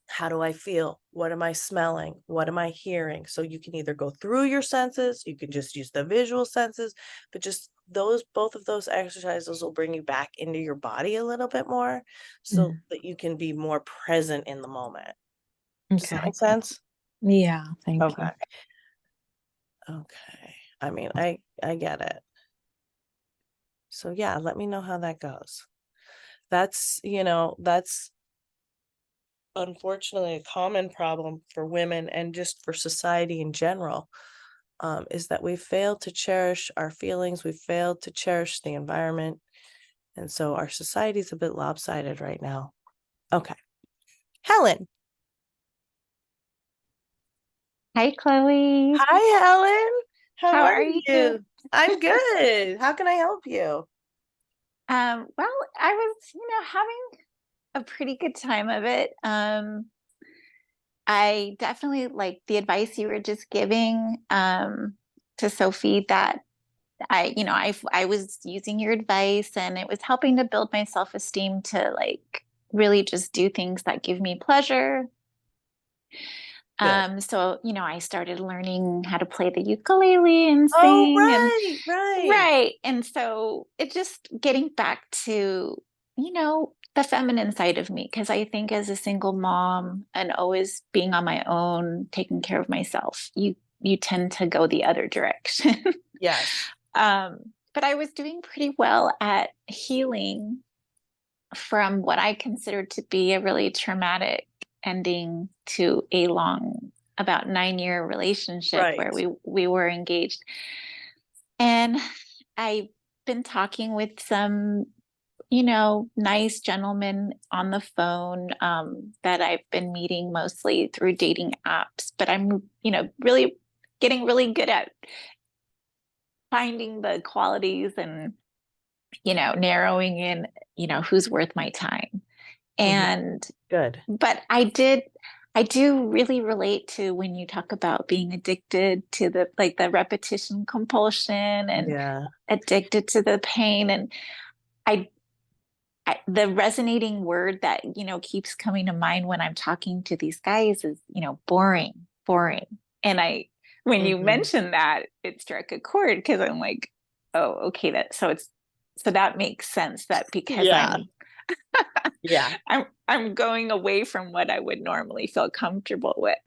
how do I feel? What am I smelling? What am I hearing? So you can either go through your senses, you can just use the visual senses, but just both of those exercises will bring you back into your body a little bit more so that you can be more present in the moment. Does that Okay. make sense? Yeah, thank you. Okay. Okay. I mean, I get it. So yeah, let me know how that goes. That's unfortunately a common problem for women and just for society in general, is that we fail to cherish our feelings. We fail to cherish the environment. And so our society is a bit lopsided right now. Okay. Helen. Hi, Chloe. Hi, Helen. How How are are you? you? I'm good. How can I help you? Well, I was, having a pretty good time of it. I definitely like the advice you were just giving to Sophie, that I was using your advice and it was helping to build my self-esteem to like really just do things that give me pleasure. Good. So, I started learning how to play the ukulele and Oh, sing, and right. right. And so it just getting back to, the feminine side of me, because I think as a single mom and always being on my own, taking care of myself, you tend to go the other direction. Yes. But I was doing pretty well at healing from what I considered to be a really traumatic ending to a long, about 9-year relationship Right. where we were engaged. And I've been talking with some nice gentleman on the phone that I've been meeting mostly through dating apps, but I'm, really getting really good at finding the qualities and, narrowing in, who's worth my time. And, Good. but I do really relate to when you talk about being addicted to the repetition compulsion and Yeah. addicted to the pain. And I the resonating word that, keeps coming to mind when I'm talking to these guys is, boring, boring. And when you mentioned that, it struck a chord because I'm like, oh, okay, so that makes sense that because Yeah. Yeah. I'm going away from what I would normally feel comfortable with.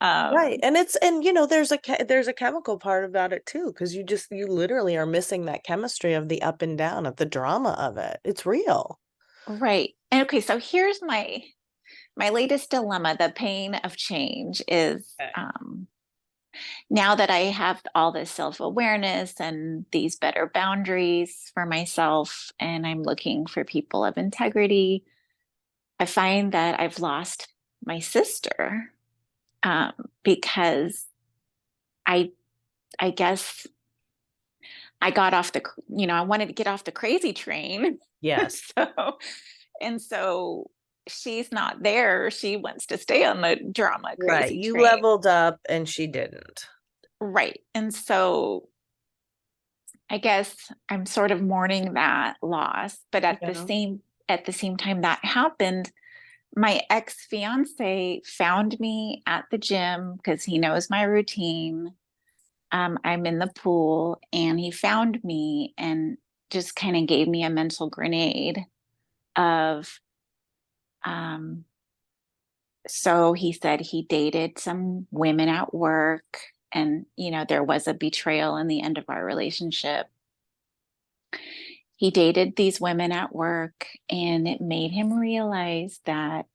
Right. And there's a chemical part about it too, because you literally are missing that chemistry of the up and down, of the drama of it. It's real. Right. And okay, so here's my latest dilemma. The pain of change is Okay. now that I have all this self-awareness and these better boundaries for myself, and I'm looking for people of integrity, I find that I've lost my sister because I guess I got off I wanted to get off the crazy train. Yes. So she's not there. She wants to stay on the drama Right. crazy You train. leveled up and she didn't. Right. And so I guess I'm sort of mourning that loss, but at the same time that happened, my ex-fiance found me at the gym because he knows my routine. I'm in the pool and he found me and just kind of gave me a mental grenade of so he said he dated some women at work and there was a betrayal in the end of our relationship. He dated these women at work and it made him realize that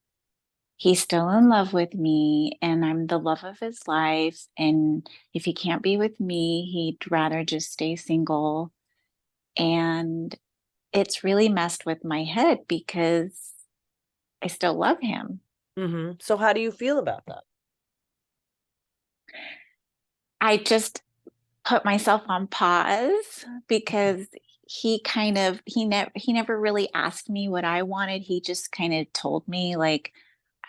he's still in love with me and I'm the love of his life. And if he can't be with me, he'd rather just stay single. And it's really messed with my head because I still love him. So how do you feel about that? I just put myself on pause because he never really asked me what I wanted. He just kind of told me like,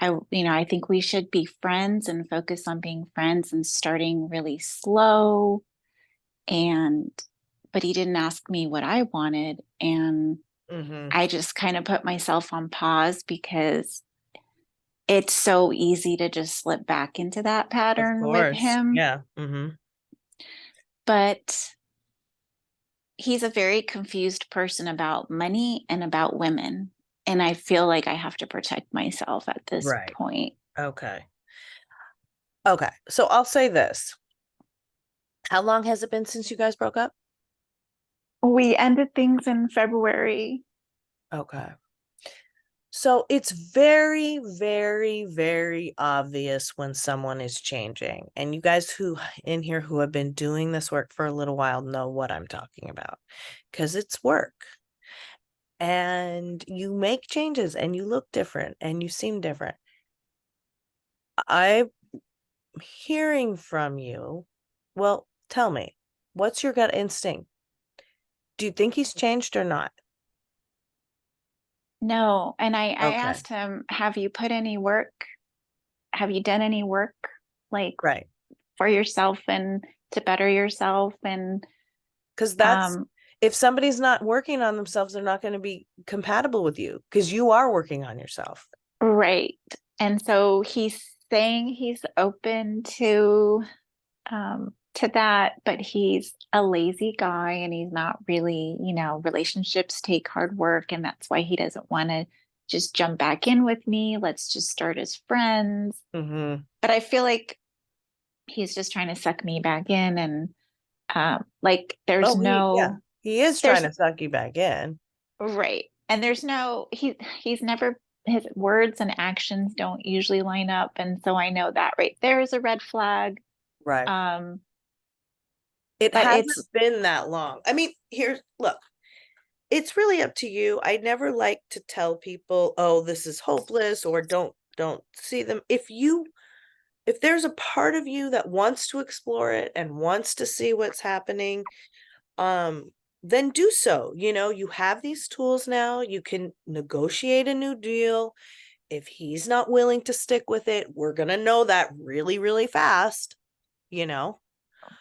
I think we should be friends and focus on being friends and starting really slow. But he didn't ask me what I wanted. And I just kind of put myself on pause because it's so easy to just slip back into that pattern with him. Yeah. But he's a very confused person about money and about women. And I feel like I have to protect myself at this point. Okay. So I'll say this. How long has it been since you guys broke up? We ended things in February. Okay. So it's very, very, very obvious when someone is changing. And you guys who have been doing this work for a little while know what I'm talking about, because it's work. And you make changes and you look different and you seem different. I'm hearing from you. Well, tell me, what's your gut instinct? Do you think he's changed or not? No. And I Okay. asked him, have you done any work like for yourself and to better yourself? And because that's if somebody's not working on themselves, they're not going to be compatible with you because you are working on yourself. Right. And so he's saying he's open to that, but he's a lazy guy and he's not really, relationships take hard work. And that's why he doesn't want to just jump back in with me. Let's just start as friends. But I feel like he's just trying to suck me back in. And he is trying to suck you back in. Right. And he's never, his words and actions don't usually line up. And so I know that right there is a red flag. It hasn't been that long. I mean, look, it's really up to you. I never like to tell people, oh, this is hopeless, or don't see them. If there's a part of you that wants to explore it and wants to see what's happening, then do so. You have these tools now. You can negotiate a new deal. If he's not willing to stick with it, we're gonna know that really, really fast, you know.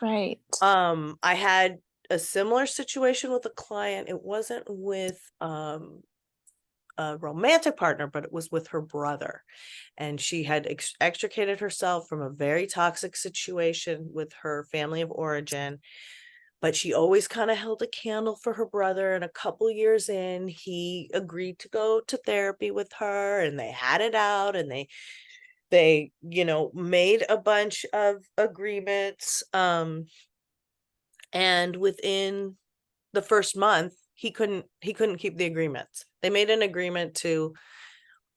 Right. I had a similar situation with a client. It wasn't with a romantic partner, but it was with her brother. And she had extricated herself from a very toxic situation with her family of origin. But she always kind of held a candle for her brother. And a couple years in, he agreed to go to therapy with her, and they had it out, and they made a bunch of agreements. And within the first month, he couldn't keep the agreements. They made an agreement to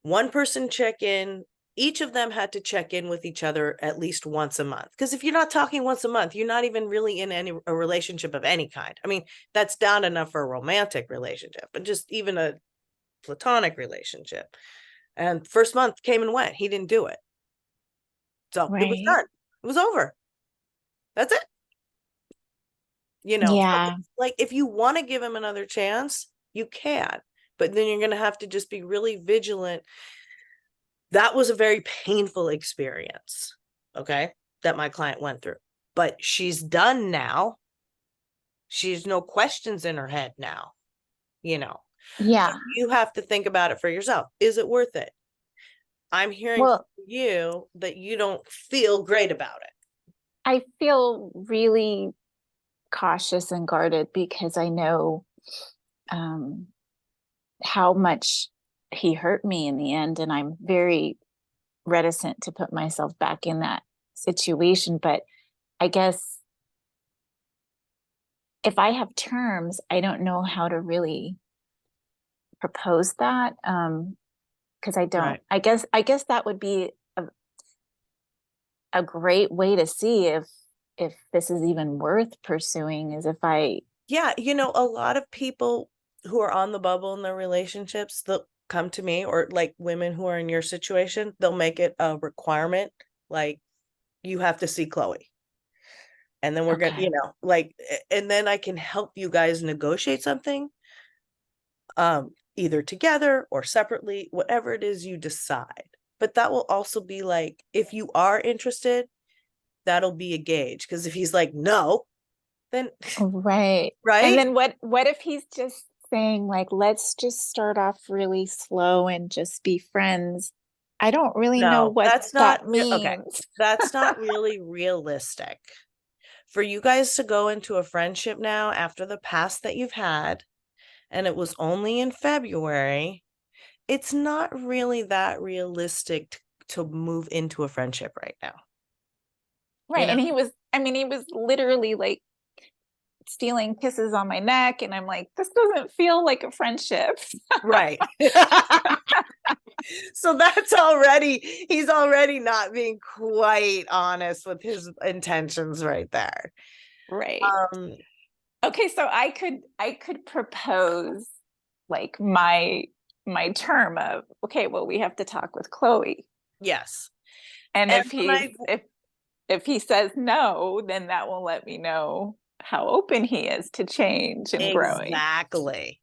one person check in. Each of them had to check in with each other at least once a month. Because if you're not talking once a month, you're not even really in a relationship of any kind. I mean, that's down enough for a romantic relationship, but just even a platonic relationship. And first month came and went. He didn't do it. So it was Right. done. It was over. That's it. So Yeah. like, if you want to give him another chance, you can, but then you're going to have to just be really vigilant. That was a very painful experience, okay, that my client went through, but she's done now. She's no questions in her head now, So Yeah. you have to think about it for yourself. Is it worth it? I'm hearing from Well, you that you don't feel great about it. I feel really cautious and guarded because I know how much he hurt me in the end, and I'm very reticent to put myself back in that situation. But I guess if I have terms, I don't know how to really propose that. Because I don't. Right. I guess that would be a great way to see if this is even worth pursuing, is if I Yeah, a lot of people who are on the bubble in their relationships, they'll come to me, or like women who are in your situation, they'll make it a requirement, like, you have to see Chloe. And then we're gonna, Okay. and then I can help you guys negotiate something, either together or separately, whatever it is you decide. But that will also be like, if you are interested, that'll be a gauge. Because if he's like, no, then Right. And right? then what if he's just saying like, let's just start off really slow and just be friends? I don't really know No, what that's not that okay. means. That's not really realistic. For you guys to go into a friendship now after the past that you've had, and it was only in February, it's not really that realistic to move into a friendship right now. Right. And he was literally like stealing kisses on my neck. And I'm like, this doesn't feel like a friendship. Right. So he's already not being quite honest with his intentions right there. Right. Okay, so I could propose like my term of, okay, well, we have to talk with Chloe. yes. And And if he says no, then that will let me know how open he is to change and growing.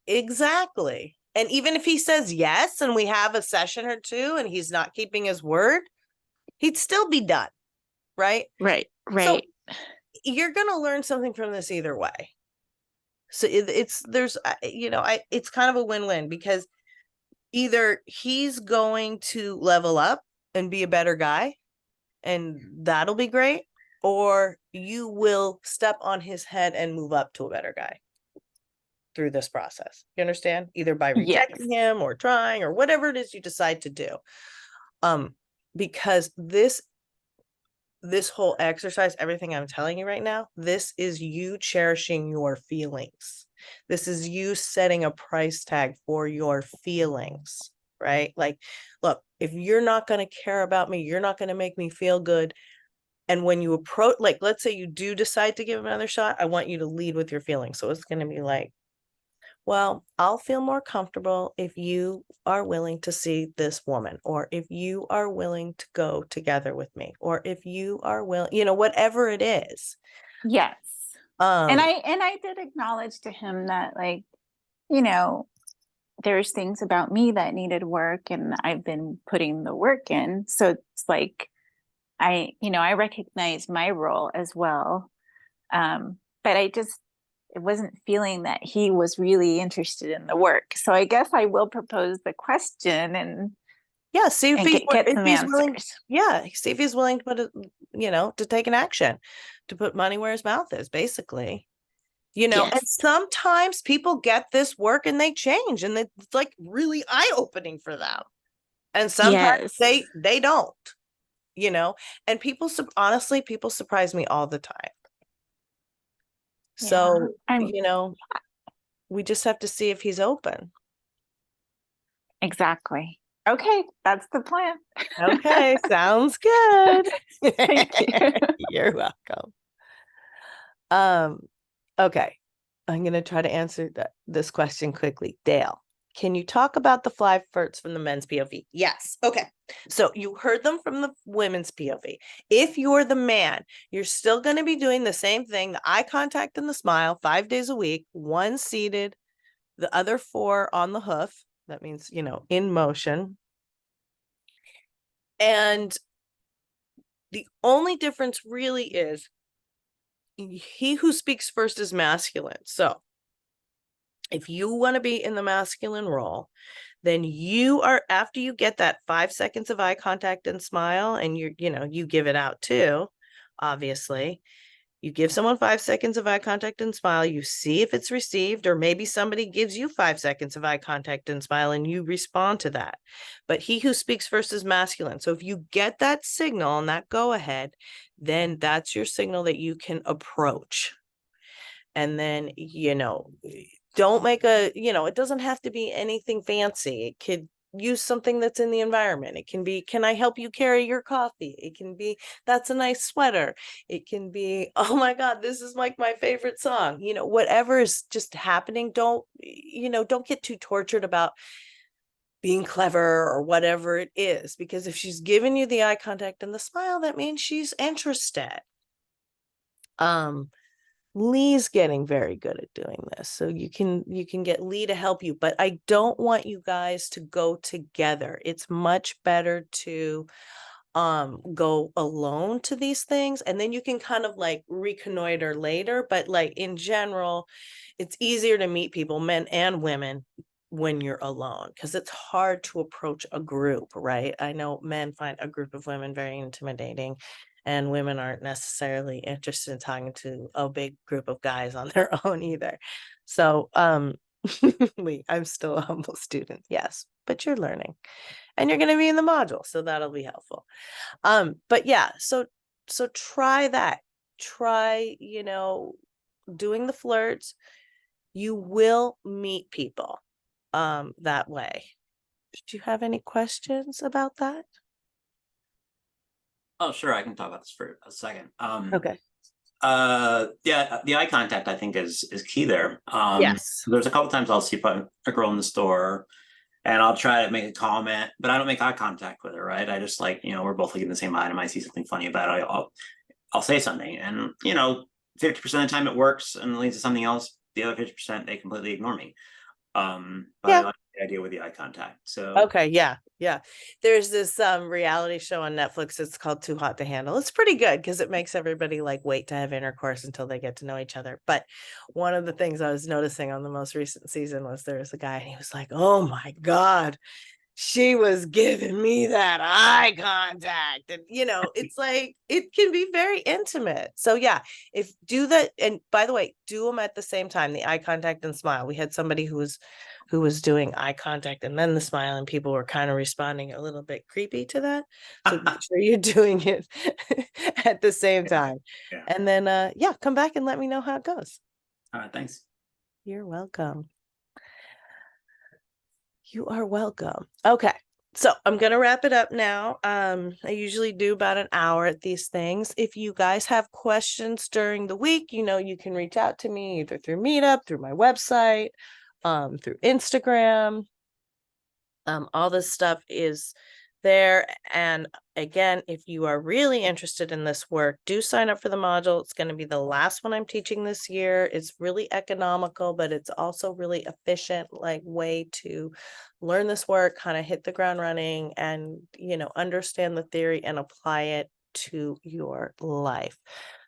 Exactly. And even if he says yes, and we have a session or two, and he's not keeping his word, he'd still be done. Right. So you're going to learn something from this either way. So it's kind of a win-win, because either he's going to level up and be a better guy, and that'll be great, or you will step on his head and move up to a better guy through this process. You understand? Either by rejecting him or trying, or whatever it is you decide to do. Because this whole exercise, everything I'm telling you right now, this is you cherishing your feelings. This is you setting a price tag for your feelings, right? Like, look, if you're not going to care about me, you're not going to make me feel good. And when you approach, like, let's say you do decide to give him another shot, I want you to lead with your feelings. So it's going to be like, Well, I'll feel more comfortable if you are willing to see this woman, or if you are willing to go together with me, or if you are willing, whatever it is. Yes. And Um, I did acknowledge to him that, like, you know, there's things about me that needed work, and I've been putting the work in. So it's like I recognize my role as well. But it wasn't feeling that he was really interested in the work. So I guess I will propose the question and yeah, see if get if some he's willing. answers. Yeah, see if he's willing to put it, to take an action, to put money where his mouth is, basically. And Yes. sometimes people get this work and they change, and it's like really eye-opening for them. And sometimes Yes. they don't, and honestly, people surprise me all the time. So, I'm we just have to see if he's open. exactly. Okay, that's the plan. Okay, sounds good. Thank you. You're welcome. Okay, I'm going to try to answer this question quickly. Dale, can you talk about the 5 flirts from the men's POV? Yes. Okay. So you heard them from the women's POV. If you're the man, you're still going to be doing the same thing, the eye contact and the smile 5 days a week, 1 seated, the other 4 on the hoof. That means, in motion. And the only difference really is he who speaks first is masculine. So if you want to be in the masculine role, then after you get that 5 seconds of eye contact and smile, and you give it out too, obviously. You give someone 5 seconds of eye contact and smile, you see if it's received, or maybe somebody gives you 5 seconds of eye contact and smile and you respond to that. But he who speaks first is masculine. So if you get that signal and that go ahead, then that's your signal that you can approach. And then, don't make it doesn't have to be anything fancy. It could use something that's in the environment. It can be, can I help you carry your coffee? It can be, that's a nice sweater. It can be, oh my God, this is like my favorite song. Whatever is just happening. Don't get too tortured about being clever or whatever it is, because if she's giving you the eye contact and the smile, that means she's interested. Lee's getting very good at doing this, so you can get Lee to help you, but I don't want you guys to go together. It's much better to go alone to these things, and then you can kind of like reconnoiter later. But like in general, it's easier to meet people, men and women, when you're alone, because it's hard to approach a group, right? I know men find a group of women very intimidating, and women aren't necessarily interested in talking to a big group of guys on their own either. So Lee, I'm still a humble student, yes, but you're learning, and you're going to be in the module, so that'll be helpful. But yeah, so try that. Try, doing the flirts. You will meet people that way. Do you have any questions about that? Oh, sure. I can talk about this for a second. Okay. Yeah, the eye contact I think is key there. Yes. There's a couple times I'll see a girl in the store, and I'll try to make a comment, but I don't make eye contact with her, right? I just we're both looking at the same item. I see something funny about it, I'll say something, and 50% of the time it works and leads to something else. The other 50% they completely ignore me. But Yeah. I like the idea with the eye contact. So okay, yeah. There's this reality show on Netflix. It's called Too Hot to Handle. It's pretty good because it makes everybody like wait to have intercourse until they get to know each other. But one of the things I was noticing on the most recent season was there was a guy and he was like, "Oh my God, she was giving me that eye contact." And it's like it can be very intimate. So yeah, if do that, and by the way, do them at the same time, the eye contact and smile. We had somebody who was doing eye contact and then the smile, and people were kind of responding a little bit creepy to that. So make sure you're doing it at the same time. Yeah. And then come back and let me know how it goes. all right, thanks. You're welcome. You are welcome. Okay. So I'm going to wrap it up now. I usually do about an hour at these things. If you guys have questions during the week, you can reach out to me either through Meetup, through my website, through Instagram. All this stuff is there. And again, if you are really interested in this work, do sign up for the module. It's going to be the last one I'm teaching this year. It's really economical, but it's also really efficient, like way to learn this work, kind of hit the ground running and, understand the theory and apply it to your life.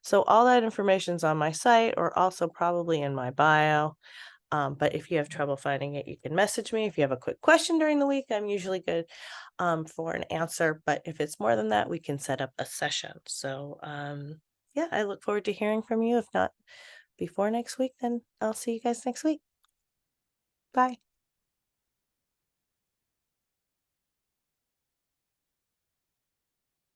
So all that information is on my site or also probably in my bio. But if you have trouble finding it, you can message me. If you have a quick question during the week, I'm usually good for an answer. But if it's more than that, we can set up a session. So yeah, I look forward to hearing from you. If not before next week, then I'll see you guys next week. Bye.